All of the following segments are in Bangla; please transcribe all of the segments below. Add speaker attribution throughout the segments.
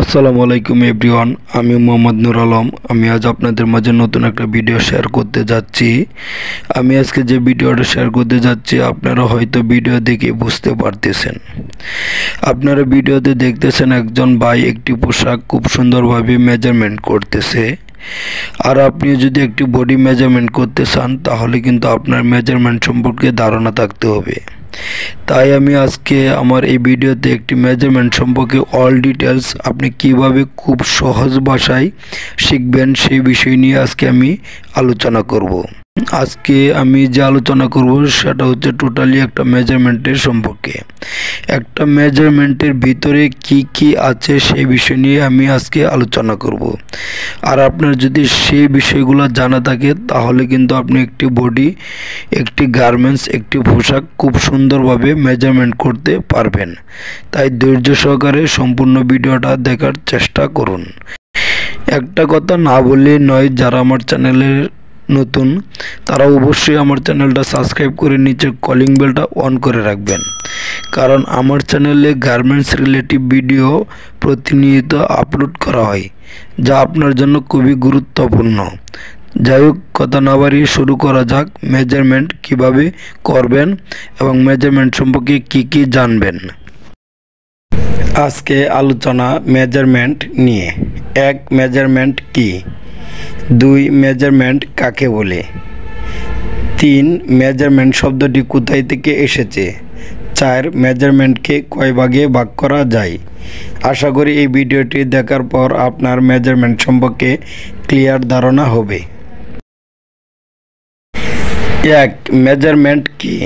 Speaker 1: আসসালামু আলাইকুম এভরিওয়ান, আমি মোহাম্মদ নুর আলম। আমি আজ আপনাদের মাঝে নতুন একটা ভিডিও শেয়ার করতে যাচ্ছি। আমি আজকে যে ভিডিওটা শেয়ার করতে যাচ্ছি আপনারা হয়তো ভিডিও দেখে বুঝতে পারতেছেন। আপনারা ভিডিওতে দেখতেছেন একজন ভাই একটি পোশাক খুব সুন্দরভাবে মেজারমেন্ট করতেছে। আর আপনি যদি একটি বডি মেজারমেন্ট করতে চান তাহলে কিন্তু আপনার মেজারমেন্ট সম্পর্কে ধারণা থাকতে হবে। তাই আমি আজকে আমার এই ভিডিওতে একটি মেজারমেন্ট সম্পর্কে অল ডিটেলস আপনি কিভাবে খুব সহজ ভাষায় শিখবেন সেই বিষয় নিয়ে আজকে আমি আলোচনা করব। আজকে আমি যে আলোচনা করব সেটা হচ্ছে টোটালি একটা মেজারমেন্টের সম্পর্কে। একটা মেজারমেন্টের ভিতরে কি কি আছে সেই বিষয় নিয়ে আমি আজকে আলোচনা করব। আর আপনার যদি সেই বিষয়গুলো জানা থাকে তাহলে কিন্তু আপনি একটি বডি, একটি গার্মেন্টস, একটি পোশাক খুব সুন্দরভাবে মেজারমেন্ট করতে পারবেন। তাই ধৈর্য সহকারে সম্পূর্ণ ভিডিওটা দেখার চেষ্টা করুন। একটা কথা না বললেই নয়, যারা আমার চ্যানেলের নতুন তারা অবশ্যই আমার চ্যানেলটা সাবস্ক্রাইব করে নিচে কলিং বেলটা অন করে রাখবেন, কারণ আমার চ্যানেলে গার্মেন্টস রিলেটিভ ভিডিও প্রতিনিয়ত আপলোড করা হয়, যা আপনার জন্য খুবই গুরুত্বপূর্ণ। যাই হোক, কথা না বাড়িয়ে শুরু করা যাক। মেজারমেন্ট কিভাবে করবেন এবং মেজারমেন্ট সম্পর্কে কি কি জানবেন আজকে আলোচনা মেজারমেন্ট নিয়ে। 1. মেজারমেন্ট কি? 2. মেজারমেন্ট কাকে বলে? 3. মেজারমেন্ট শব্দটি কোথায় থেকে এসেছে? 4. মেজারমেন্টকে কয় ভাগে ভাগ করা যায়? আশা করি এই ভিডিওটি দেখার পর আপনার মেজারমেন্ট সম্পর্কে ক্লিয়ার ধারণা হবে। 1. মেজারমেন্ট কি?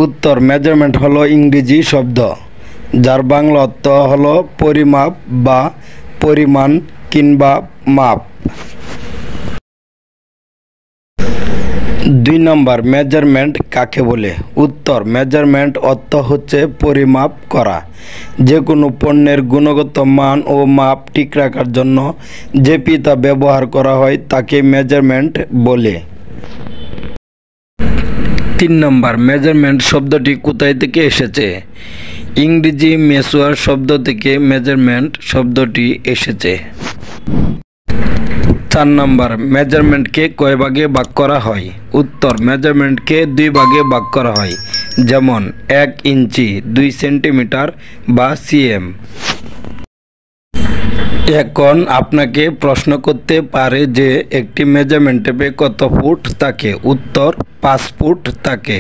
Speaker 1: উত্তর: মেজারমেন্ট হলো ইংরেজি শব্দ যার বাংলা অর্থ হলো পরিমাপ বা পরিমাণ কিংবা মাপ। 2 নম্বর, মেজারমেন্ট কাকে বলে? উত্তর: মেজারমেন্ট অর্থ হচ্ছে পরিমাপ করা। যে কোনো পণ্যের গুণগত মান ও মাপ ঠিক রাখার জন্য যে ফিতা ব্যবহার করা হয় তাকে মেজারমেন্ট বলে। 3 নম্বর, মেজারমেন্ট শব্দটি কোথায় থেকে এসেছে? ইংরেজি মেজার শব্দ থেকে মেজারমেন্ট শব্দটি এসেছে। 4 নম্বর, মেজারমেন্টকে কয় ভাগে ভাগ করা হয়? উত্তর: মেজারমেন্টকে 2 ভাগে ভাগ করা হয়, যেমন 1 ইঞ্চি, 2 সেন্টিমিটার বা সিএম। এখন আপনাকে প্রশ্ন করতে পারে যে একটি মেজারমেন্ট টেপে কত ফুট থাকে? উত্তর: 5 ফুট থাকে।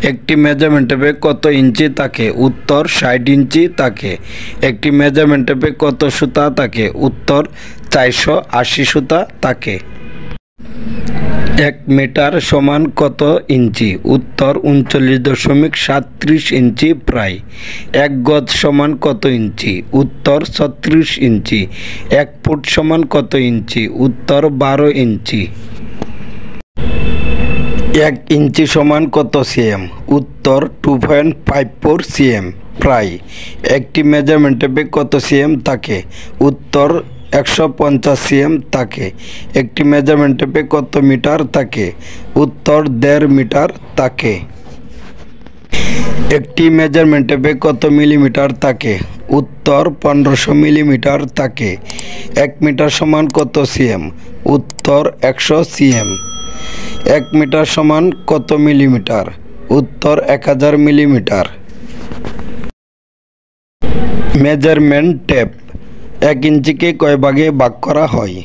Speaker 1: একটি মেজারমেন্ট টেপে কত ইঞ্চি থাকে? উত্তর: 60 ইঞ্চি থাকে। একটি মেজারমেন্ট টেপে কত সুতা থাকে? উত্তর: 480 সুতা থাকে। 1 মিটার সমান কত ইঞ্চি? উত্তর: 39.37 ইঞ্চি প্রায়। 1 গজ সমান কত ইঞ্চি? উত্তর: 36 ইঞ্চি। 1 ফুট সমান কত ইঞ্চি? উত্তর: 12 ইঞ্চি। 1 ইঞ্চি সমান কত সিএম? উত্তর: 2.54 সিএম প্রায়। একটি মেজারমেন্ট টেপে কত সিএম থাকে? উত্তর: 150 সিএম থাকে। একটি মেজারমেন্ট টেপে কত মিটার থাকে? উত্তর: 1.5 মিটার থাকে। একটি মেজারমেন্ট টেপে কত মিলিমিটার থাকে? উত্তর: 1500 মিলিমিটার থাকে। 1 মিটার সমান কত সিএম? উত্তর: 100 সিএম। 1 মিটার সমান কত মিলিমিটার? উত্তর: 1000 মিলিমিটার। মেজারমেন্ট টেপ 1 ইঞ্চিকে কয় ভাগে ভাগ করা হয়?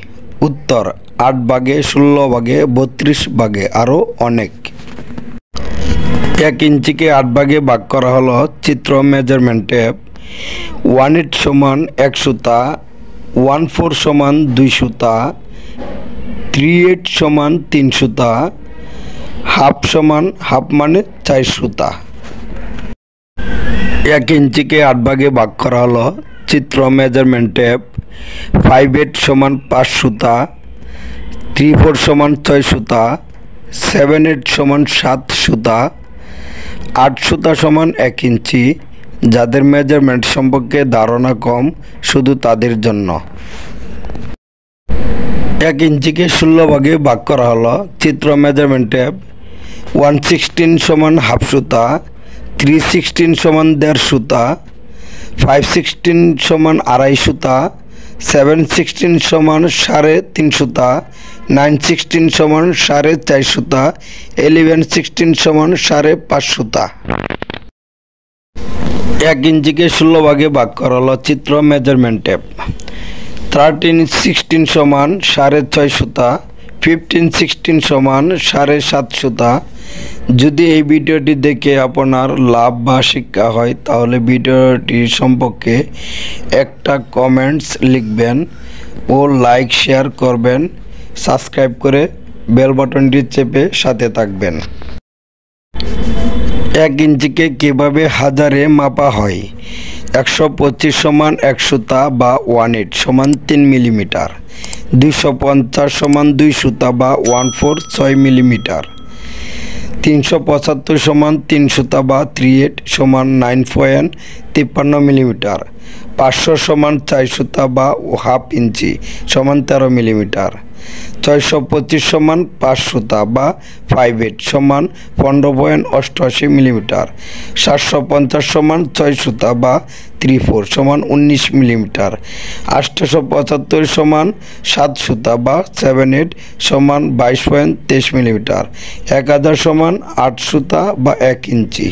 Speaker 1: উত্তর: 8 ভাগে, 16 ভাগে, 32 ভাগে, আরও অনেক। 1 ইঞ্চিকে 8 ভাগে ভাগ করা হলো চিত্র মেজারমেন্ট টেপ। 1/8 সমান 1 সুতা, 1/4 সমান 2 সুতা, 3/8 সমান 3 সুতা, হাফ সমান হাফ মানে 4 সুতা। 1 ইঞ্চিকে 8 ভাগে ভাগ করা হলো চিত্র মেজারমেন্ট টেপ। 5/8 সমান 5 সুতা, 3/4 সমান 6 সুতা, 7/8 সমান 7 সুতা, 8 সুতা সমান 1 ইঞ্চি। যাদের মেজারমেন্ট সম্পর্কে ধারণা কম শুধু তাদের জন্য। 1 ইঞ্চিকে 16 ভাগে ভাগ করা হলো চিত্র মেজারমেন্ট টেপ। 1/16 সমান হাফ সুতা, 3/16 সমান 1.5 সুতা, 5/16 সমান আড়াই সুতা, 7/16 সমান 3.5 সুতা, 9/16 সমান 4.5 সুতা, 11/16 সমান 5.5 সুতা। 1 ইঞ্চিকে 16 ভাগে ভাগ করা হলো চিত্র মেজারমেন্ট টেপ। 13/16 সমান 6.5 সুতা, 15/16 সমান 7.5 সুতা। যদি এই ভিডিওটি দেখে আপনার লাভ বা শিক্ষা হয় তাহলে ভিডিওটি সম্পর্কে একটা কমেন্টস লিখবেন ও লাইক শেয়ার করবেন, সাবস্ক্রাইব করে বেল বাটনটি চেপে সাথে থাকবেন। 1 ইঞ্চিকে কীভাবে হাজারে মাপা হয়? 125 সমান 1 সুতা বা 1/8 সমান 3 মিলিমিটার, 250 সমান 2 সুতা বা 1/4 6 মিলিমিটার, 375 সমান 3 সুতা বা 3/8 সমান 9.53 মিলিমিটার, 500 সমান 4 সুতা বা হাফ ইঞ্চি সমান 13 মিলিমিটার, 625 সমান 5 সুতা বা 5/8 সমান 15.88 মিলিমিটার, 750 সমান 6 সুতা বা 3/4 সমান 19 মিলিমিটার, 875 সমান 7 সুতা বা 7/8 সমান 22.23 মিলিমিটার, 1000 সমান 8 সুতা বা 1 ইঞ্চি।